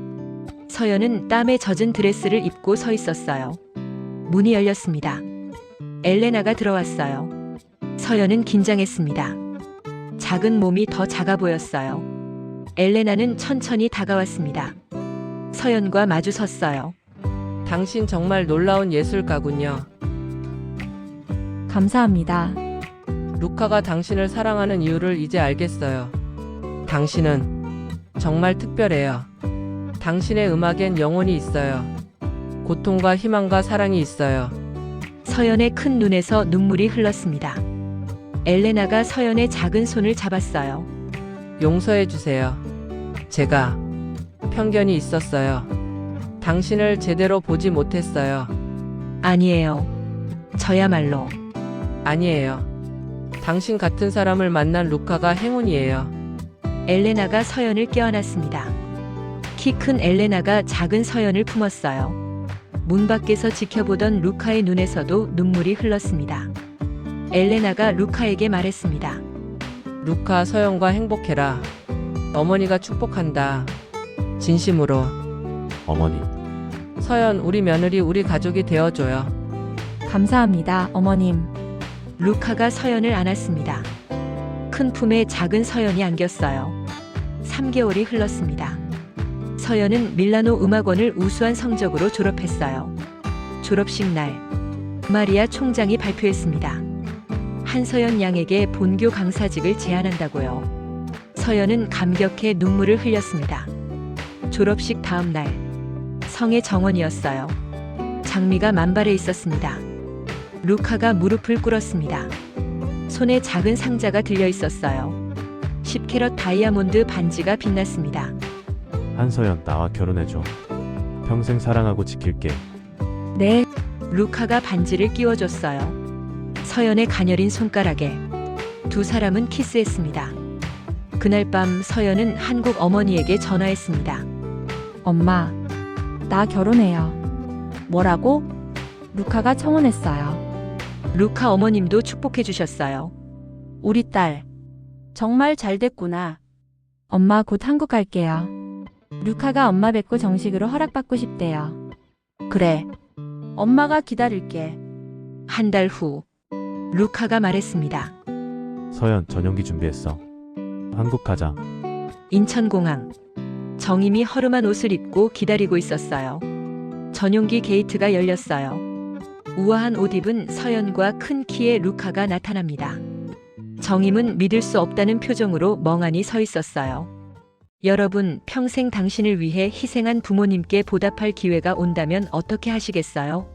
서연은 땀에 젖은 드레스를 입고 서 있었어요. 문이 열렸습니다. 엘레나가 들어왔어요. 서연은 긴장했습니다. 작은 몸이 더 작아 보였어요. 엘레나는 천천히 다가왔습니다. 서연과 마주 섰어요. 당신 정말 놀라운 예술가군요. 감사합니다. 루카가 당신을 사랑하는 이유를 이제 알겠어요. 당신은 정말 특별해요. 당신의 음악엔 영혼이 있어요. 고통과 희망과 사랑이 있어요. 서연의 큰 눈에서 눈물이 흘렀습니다. 엘레나가 서연의 작은 손을 잡았어요. 용서해 주세요. 제가 편견이 있었어요. 당신을 제대로 보지 못했어요. 아니에요. 저야말로. 아니에요. 당신 같은 사람을 만난 루카가 행운이에요. 엘레나가 서연을 껴안았습니다. 키 큰 엘레나가 작은 서연을 품었어요. 문 밖에서 지켜보던 루카의 눈에서도 눈물이 흘렀습니다. 엘레나가 루카에게 말했습니다. 루카, 서연과 행복해라. 어머니가 축복한다. 진심으로. 어머니. 서연, 우리 며느리 우리 가족이 되어줘요. 감사합니다, 어머님. 루카가 서연을 안았습니다. 큰 품에 작은 서연이 안겼어요. 3개월이 흘렀습니다. 서연은 밀라노 음악원을 우수한 성적으로 졸업했어요. 졸업식 날, 마리아 총장이 발표했습니다. 한서연 양에게 본교 강사직을 제안한다고요. 서연은 감격해 눈물을 흘렸습니다. 졸업식 다음 날, 성의 정원이었어요. 장미가 만발해 있었습니다. 루카가 무릎을 꿇었습니다. 손에 작은 상자가 들려 있었어요. 10캐럿 다이아몬드 반지가 빛났습니다. 한서연, 나와 결혼해줘. 평생 사랑하고 지킬게. 네. 루카가 반지를 끼워줬어요. 서연의 가녀린 손가락에 두 사람은 키스했습니다. 그날 밤 서연은 한국 어머니에게 전화했습니다. 엄마, 나 결혼해요. 뭐라고? 루카가 청혼했어요. 루카 어머님도 축복해 주셨어요. 우리 딸, 정말 잘 됐구나. 엄마 곧 한국 갈게요. 루카가 엄마 뵙고 정식으로 허락받고 싶대요. 그래, 엄마가 기다릴게. 한 달 후, 루카가 말했습니다. 서연, 전용기 준비했어. 한국 가자. 인천공항. 정임이 허름한 옷을 입고 기다리고 있었어요. 전용기 게이트가 열렸어요. 우아한 옷 입은 서연과 큰 키의 루카가 나타납니다. 정임은 믿을 수 없다는 표정으로 멍하니 서 있었어요. 여러분, 평생 당신을 위해 희생한 부모님께 보답할 기회가 온다면 어떻게 하시겠어요?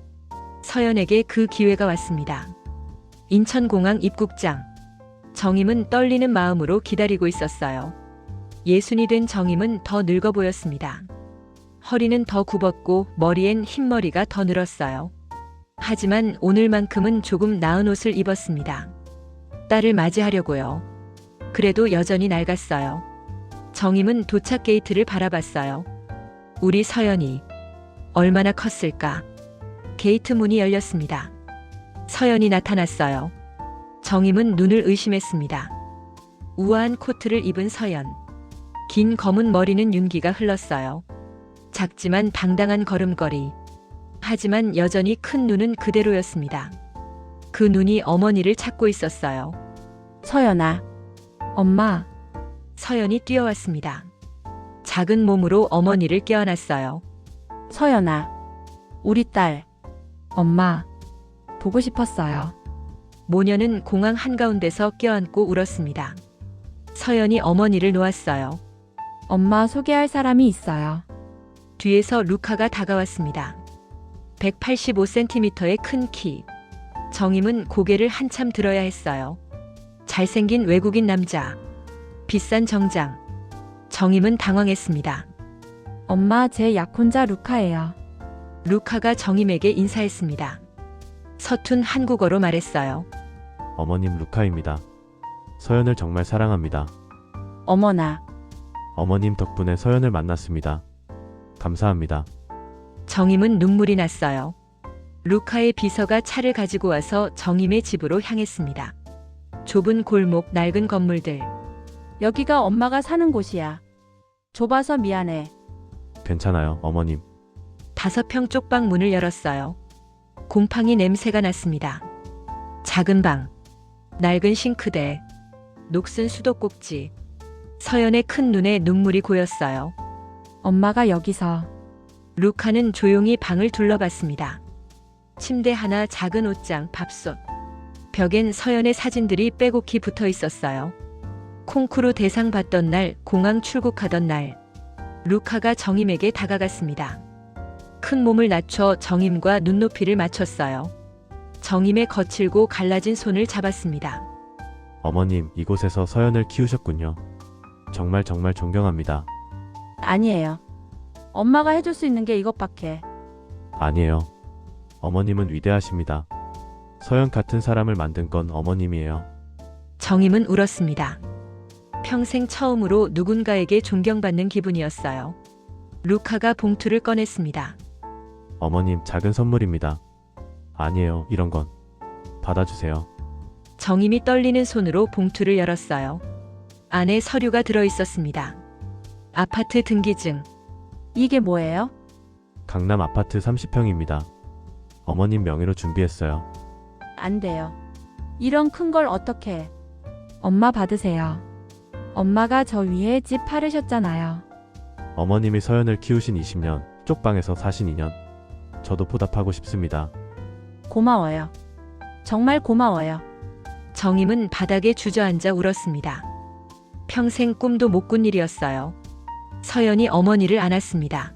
서연에게 그 기회가 왔습니다. 인천공항 입국장. 정임은 떨리는 마음으로 기다리고 있었어요. 예순이 된 정임은 더 늙어 보였습니다. 허리는 더 굽었고 머리엔 흰머리가 더 늘었어요. 하지만 오늘만큼은 조금 나은 옷을 입었습니다. 딸을 맞이하려고요. 그래도 여전히 낡았어요. 정임은 도착 게이트를 바라봤어요. 우리 서연이 얼마나 컸을까? 게이트 문이 열렸습니다. 서연이 나타났어요. 정임은 눈을 의심했습니다. 우아한 코트를 입은 서연. 긴 검은 머리는 윤기가 흘렀어요. 작지만 당당한 걸음걸이. 하지만 여전히 큰 눈은 그대로였습니다. 그 눈이 어머니를 찾고 있었어요. 서연아. 엄마. 서연이 뛰어왔습니다. 작은 몸으로 어머니를 껴안았어요. 서연아. 우리 딸. 엄마. 보고 싶었어요. 모녀는 공항 한가운데서 껴안고 울었습니다. 서연이 어머니를 놓았어요. 엄마 소개할 사람이 있어요. 뒤에서 루카가 다가왔습니다. 185cm의 큰 키. 정임은 고개를 한참 들어야 했어요. 잘생긴 외국인 남자. 비싼 정장. 정임은 당황했습니다. 엄마, 제 약혼자 루카예요. 루카가 정임에게 인사했습니다. 서툰 한국어로 말했어요. 어머님, 루카입니다. 서연을 정말 사랑합니다. 어머나. 어머님 덕분에 서연을 만났습니다. 감사합니다. 정임은 눈물이 났어요. 루카의 비서가 차를 가지고 와서 정임의 집으로 향했습니다. 좁은 골목, 낡은 건물들. 여기가 엄마가 사는 곳이야. 좁아서 미안해. 괜찮아요, 어머님. 5평 쪽방 문을 열었어요. 곰팡이 냄새가 났습니다. 작은 방, 낡은 싱크대, 녹슨 수도꼭지. 서연의 큰 눈에 눈물이 고였어요. 엄마가 여기서. 루카는 조용히 방을 둘러봤습니다. 침대 하나, 작은 옷장, 밥솥. 벽엔 서연의 사진들이 빼곡히 붙어 있었어요. 콩쿠르 대상 받던 날, 공항 출국하던 날. 루카가 정임에게 다가갔습니다. 큰 몸을 낮춰 정임과 눈높이를 맞췄어요. 정임의 거칠고 갈라진 손을 잡았습니다. 어머님, 이곳에서 서연을 키우셨군요. 정말 정말 존경합니다. 아니에요. 엄마가 해줄 수 있는 게 이것밖에. 아니에요. 어머님은 위대하십니다. 서연 같은 사람을 만든 건 어머님이에요. 정임은 울었습니다. 평생 처음으로 누군가에게 존경받는 기분이었어요. 루카가 봉투를 꺼냈습니다. 어머님, 작은 선물입니다. 아니에요, 이런 건. 받아주세요. 정임이 떨리는 손으로 봉투를 열었어요. 안에 서류가 들어 있었습니다. 아파트 등기증. 이게 뭐예요? 강남 아파트 30평입니다. 어머님 명의로 준비했어요. 안 돼요. 이런 큰 걸 어떻게. 엄마 받으세요. 엄마가 저 위에 집 팔으셨잖아요. 어머님이 서연을 키우신 20년, 쪽방에서 사신 2년. 저도 보답하고 싶습니다. 고마워요. 정말 고마워요. 정임은 바닥에 주저앉아 울었습니다. 평생 꿈도 못 꾼 일이었어요. 서연이 어머니를 안았습니다.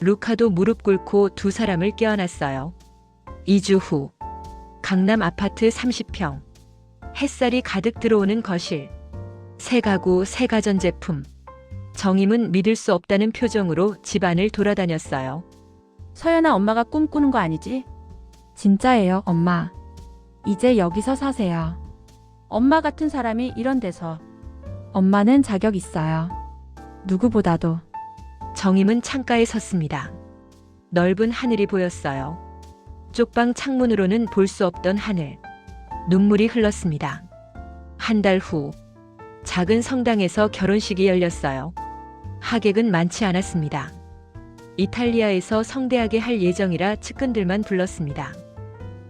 루카도 무릎 꿇고 두 사람을 껴안았어요. 2주 후, 강남 아파트 30평. 햇살이 가득 들어오는 거실. 새 가구, 새 가전제품. 정임은 믿을 수 없다는 표정으로 집안을 돌아다녔어요. 서연아, 엄마가 꿈꾸는 거 아니지? 진짜예요, 엄마. 이제 여기서 사세요. 엄마 같은 사람이 이런 데서. 엄마는 자격 있어요. 누구보다도. 정임은 창가에 섰습니다. 넓은 하늘이 보였어요. 쪽방 창문으로는 볼 수 없던 하늘. 눈물이 흘렀습니다. 한 달 후, 작은 성당에서 결혼식이 열렸어요. 하객은 많지 않았습니다. 이탈리아에서 성대하게 할 예정이라 측근들만 불렀습니다.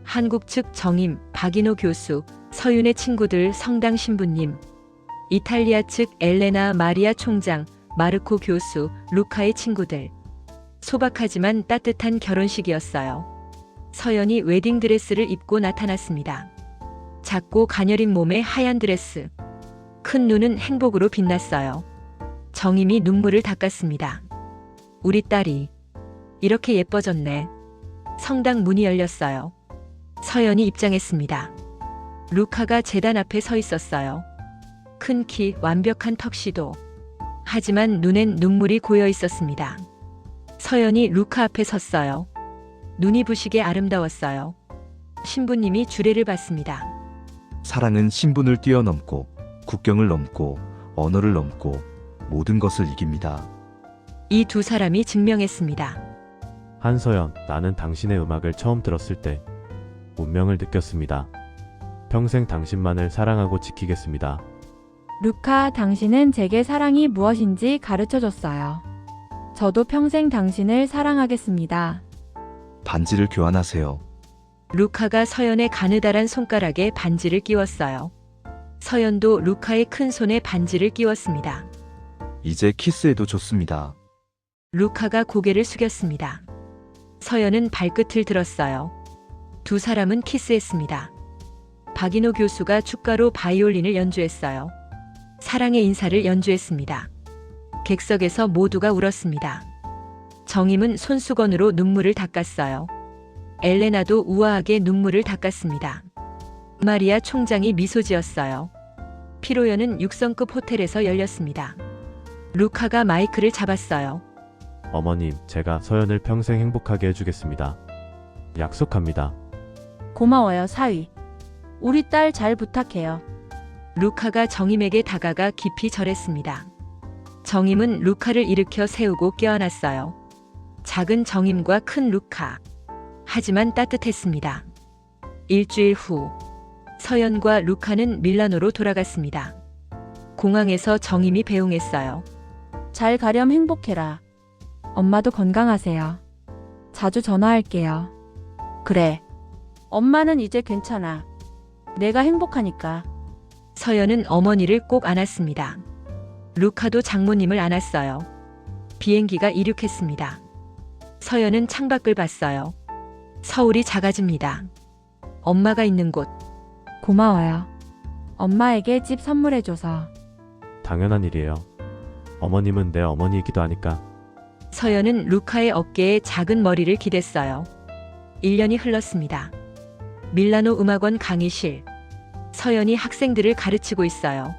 한국 측 정임, 박인호 교수, 서윤의 친구들, 성당 신부님. 이탈리아 측 엘레나 마리아 총장, 마르코 교수, 루카의 친구들. 소박하지만 따뜻한 결혼식이었어요. 서연이 웨딩드레스를 입고 나타났습니다. 작고 가녀린 몸에 하얀 드레스. 큰 눈은 행복으로 빛났어요. 정임이 눈물을 닦았습니다. 우리 딸이 이렇게 예뻐졌네. 성당 문이 열렸어요. 서연이 입장했습니다. 루카가 제단 앞에 서 있었어요. 큰 키, 완벽한 턱시도. 하지만 눈엔 눈물이 고여 있었습니다. 서연이 루카 앞에 섰어요. 눈이 부시게 아름다웠어요. 신부님이 주례를 받습니다. 사랑은 신분을 뛰어넘고 국경을 넘고 언어를 넘고 모든 것을 이깁니다. 이 두 사람이 증명했습니다. 한서연, 나는 당신의 음악을 처음 들었을 때 운명을 느꼈습니다. 평생 당신만을 사랑하고 지키겠습니다. 루카, 당신은 제게 사랑이 무엇인지 가르쳐 줬어요. 저도 평생 당신을 사랑하겠습니다. 반지를 교환하세요. 루카가 서연의 가느다란 손가락에 반지를 끼웠어요. 서연도 루카의 큰 손에 반지를 끼웠습니다. 이제 키스해도 좋습니다. 루카가 고개를 숙였습니다. 서연은 발끝을 들었어요. 두 사람은 키스했습니다. 박인호 교수가 축가로 바이올린을 연주했어요. 사랑의 인사를 연주했습니다. 객석에서 모두가 울었습니다. 정임은 손수건으로 눈물을 닦았어요. 엘레나도 우아하게 눈물을 닦았습니다. 마리아 총장이 미소 지었어요. 피로연은 6성급 호텔에서 열렸습니다. 루카가 마이크를 잡았어요. 어머님, 제가 서연을 평생 행복하게 해주겠습니다. 약속합니다. 고마워요, 사위. 우리 딸 잘 부탁해요. 루카가 정임에게 다가가 깊이 절했습니다. 정임은 루카를 일으켜 세우고 껴안았어요. 작은 정임과 큰 루카. 하지만 따뜻했습니다. 일주일 후 서연과 루카는 밀라노로 돌아갔습니다. 공항에서 정임이 배웅했어요. 잘 가렴 행복해라. 엄마도 건강하세요. 자주 전화할게요. 그래. 엄마는 이제 괜찮아. 내가 행복하니까. 서연은 어머니를 꼭 안았습니다. 루카도 장모님을 안았어요. 비행기가 이륙했습니다. 서연은 창밖을 봤어요. 서울이 작아집니다. 엄마가 있는 곳. 고마워요. 엄마에게 집 선물해줘서. 당연한 일이에요. 어머님은 내 어머니이기도 하니까. 서연은 루카의 어깨에 작은 머리를 기댔어요. 1년이 흘렀습니다. 밀라노 음악원 강의실. 서연이 학생들을 가르치고 있어요.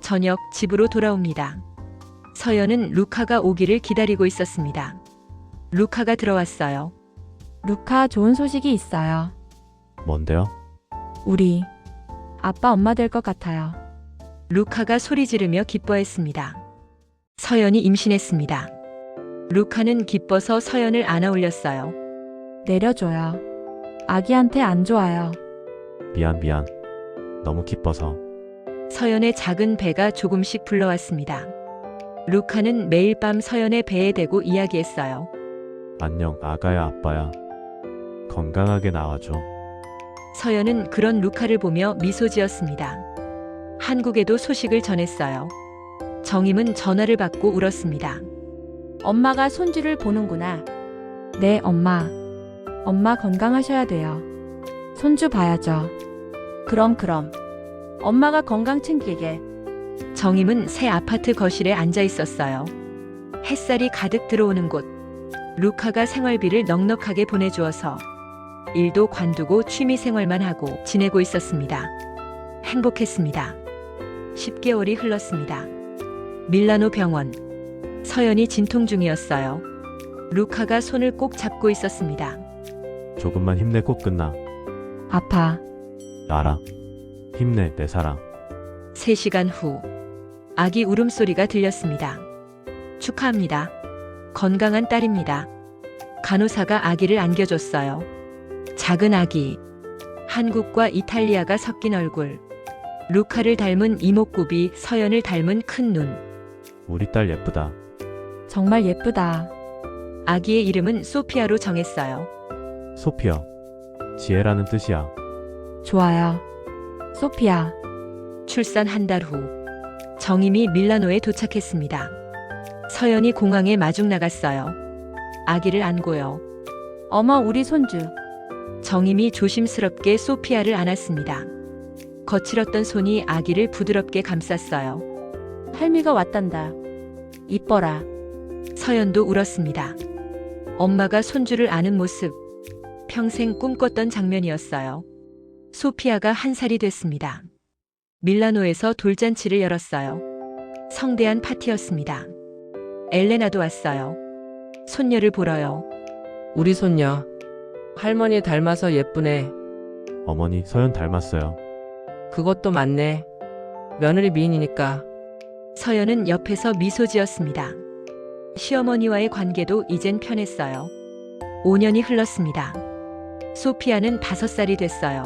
저녁 집으로 돌아옵니다. 서연은 루카가 오기를 기다리고 있었습니다. 루카가 들어왔어요. 루카, 좋은 소식이 있어요. 뭔데요? 우리 아빠 엄마 될 것 같아요. 루카가 소리 지르며 기뻐했습니다. 서연이 임신했습니다. 루카는 기뻐서 서연을 안아 올렸어요. 내려줘요. 아기한테 안 좋아요. 미안. 너무 기뻐서. 서연의 작은 배가 조금씩 불러왔습니다. 루카는 매일 밤 서연의 배에 대고 이야기했어요. 안녕, 아가야, 아빠야. 건강하게 나와줘. 서연은 그런 루카를 보며 미소 지었습니다. 한국에도 소식을 전했어요. 정임은 전화를 받고 울었습니다. 엄마가 손주를 보는구나. 네, 엄마. 엄마 건강하셔야 돼요. 손주 봐야죠. 그럼. 엄마가 건강 챙기게. 정임은 새 아파트 거실에 앉아 있었어요. 햇살이 가득 들어오는 곳. 루카가 생활비를 넉넉하게 보내주어서 일도 관두고 취미 생활만 하고 지내고 있었습니다. 행복했습니다. 10개월이 흘렀습니다. 밀라노 병원. 서연이 진통 중이었어요. 루카가 손을 꼭 잡고 있었습니다. 조금만 힘내, 꼭 끝나. 아파. 알아. 힘내, 내 사랑. 3시간 후 아기 울음소리가 들렸습니다. 축하합니다. 건강한 딸입니다. 간호사가 아기를 안겨줬어요. 작은 아기. 한국과 이탈리아가 섞인 얼굴. 루카를 닮은 이목구비, 서연을 닮은 큰 눈. 우리 딸 예쁘다. 정말 예쁘다. 아기의 이름은 소피아로 정했어요. 소피아. 지혜라는 뜻이야. 좋아요. 소피아. 출산 한 달 후 정임이 밀라노에 도착했습니다. 서연이 공항에 마중 나갔어요. 아기를 안고요. 어머, 우리 손주. 정임이 조심스럽게 소피아를 안았습니다. 거칠었던 손이 아기를 부드럽게 감쌌어요. 할미가 왔단다. 이뻐라. 서연도 울었습니다. 엄마가 손주를 안은 모습. 평생 꿈꿨던 장면이었어요. 소피아가 1살이 됐습니다. 밀라노에서 돌잔치를 열었어요. 성대한 파티였습니다. 엘레나도 왔어요. 손녀를 보러요. 우리 손녀. 할머니 닮아서 예쁘네. 어머니, 서연 닮았어요. 그것도 맞네. 며느리 미인이니까. 서연은 옆에서 미소 지었습니다. 시어머니와의 관계도 이젠 편했어요. 5년이 흘렀습니다. 소피아는 5살이 됐어요.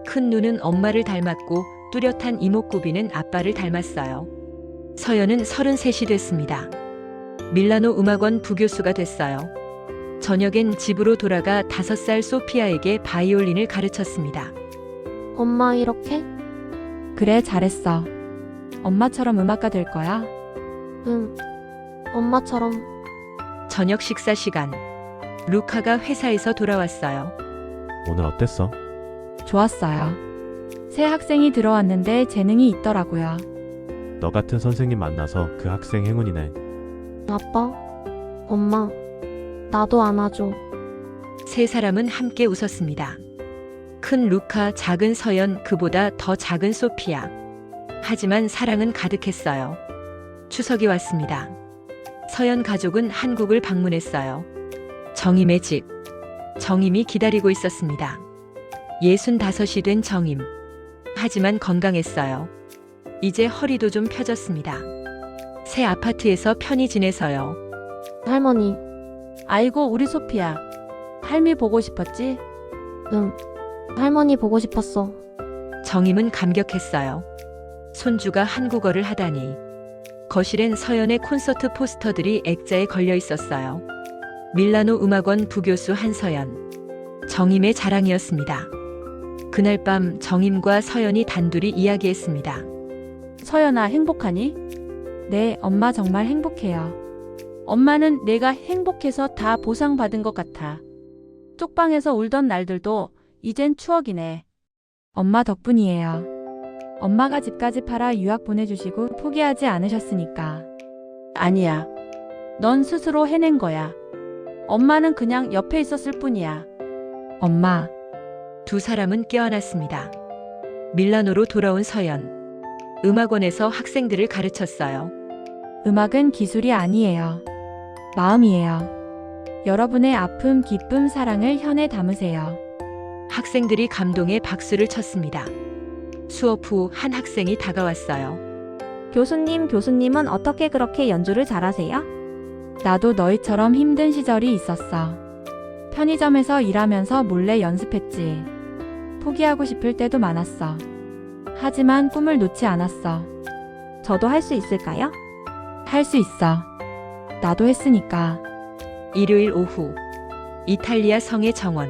큰 눈은 엄마를 닮았고 뚜렷한 이목구비는 아빠를 닮았어요. 서연은 33이 됐습니다. 밀라노 음악원 부교수가 됐어요. 저녁엔 집으로 돌아가 5살 소피아에게 바이올린을 가르쳤습니다. 엄마 이렇게? 그래, 잘했어. 엄마처럼 음악가 될 거야? 응. 엄마처럼. 저녁 식사 시간. 루카가 회사에서 돌아왔어요. 오늘 어땠어? 좋았어요. 새 학생이 들어왔는데 재능이 있더라고요. 너 같은 선생님 만나서 그 학생 행운이네. 아빠? 엄마? 나도 안아줘. 3사람은 함께 웃었습니다. 큰 루카, 작은 서연, 그보다 더 작은 소피아. 하지만 사랑은 가득했어요. 추석이 왔습니다. 서연 가족은 한국을 방문했어요. 정임의 집. 정임이 기다리고 있었습니다. 65이 된 정임. 하지만 건강했어요. 이제 허리도 좀 펴졌습니다. 새 아파트에서 편히 지내서요. 할머니, 아이고, 우리 소피야. 할미 보고 싶었지? 할머니 보고 싶었어. 정임은 감격했어요. 손주가 한국어를 하다니. 거실엔 서연의 콘서트 포스터들이 액자에 걸려 있었어요. 밀라노 음악원 부교수 한서연. 정임의 자랑이었습니다. 그날 밤 정임과 서연이 단둘이 이야기했습니다. 서연아, 행복하니? 네, 엄마 정말 행복해요. 엄마는 내가 행복해서 다 보상받은 것 같아. 쪽방에서 울던 날들도 이젠 추억이네. 엄마 덕분이에요. 엄마가 집까지 팔아 유학 보내주시고 포기하지 않으셨으니까. 아니야. 넌 스스로 해낸 거야. 엄마는 그냥 옆에 있었을 뿐이야. 엄마. 두 사람은 깨어났습니다. 밀라노로 돌아온 서연. 음악원에서 학생들을 가르쳤어요. 음악은 기술이 아니에요. 마음이에요. 여러분의 아픔, 기쁨, 사랑을 현에 담으세요. 학생들이 감동에 박수를 쳤습니다. 수업 후 한 학생이 다가왔어요. 교수님은 어떻게 그렇게 연주를 잘하세요? 나도 너희처럼 힘든 시절이 있었어. 편의점에서 일하면서 몰래 연습했지. 포기하고 싶을 때도 많았어. 하지만 꿈을 놓지 않았어. 저도 할 수 있을까요? 할 수 있어. 나도 했으니까. 일요일 오후. 이탈리아 성의 정원.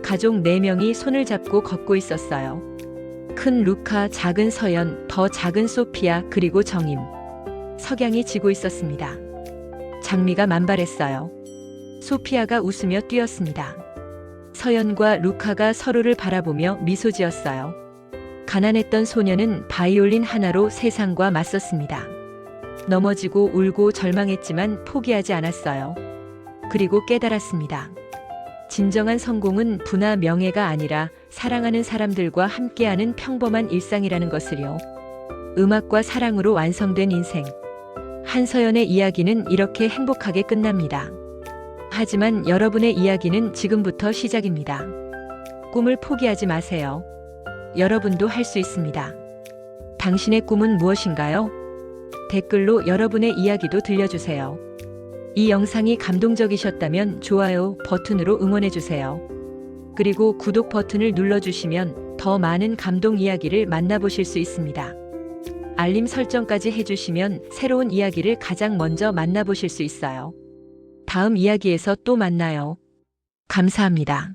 가족 4명이 손을 잡고 걷고 있었어요. 큰 루카, 작은 서연, 더 작은 소피아, 그리고 정임. 석양이 지고 있었습니다. 장미가 만발했어요. 소피아가 웃으며 뛰었습니다. 서연과 루카가 서로를 바라보며 미소 지었어요. 가난했던 소녀는 바이올린 하나로 세상과 맞섰습니다. 넘어지고 울고 절망했지만 포기하지 않았어요. 그리고 깨달았습니다. 진정한 성공은 부나 명예가 아니라 사랑하는 사람들과 함께하는 평범한 일상이라는 것을요. 음악과 사랑으로 완성된 인생. 한서연의 이야기는 이렇게 행복하게 끝납니다. 하지만 여러분의 이야기는 지금부터 시작입니다. 꿈을 포기하지 마세요. 여러분도 할 수 있습니다. 당신의 꿈은 무엇인가요? 댓글로 여러분의 이야기도 들려주세요. 이 영상이 감동적이셨다면 좋아요 버튼으로 응원해주세요. 그리고 구독 버튼을 눌러주시면 더 많은 감동 이야기를 만나보실 수 있습니다. 알림 설정까지 해주시면 새로운 이야기를 가장 먼저 만나보실 수 있어요. 다음 이야기에서 또 만나요. 감사합니다.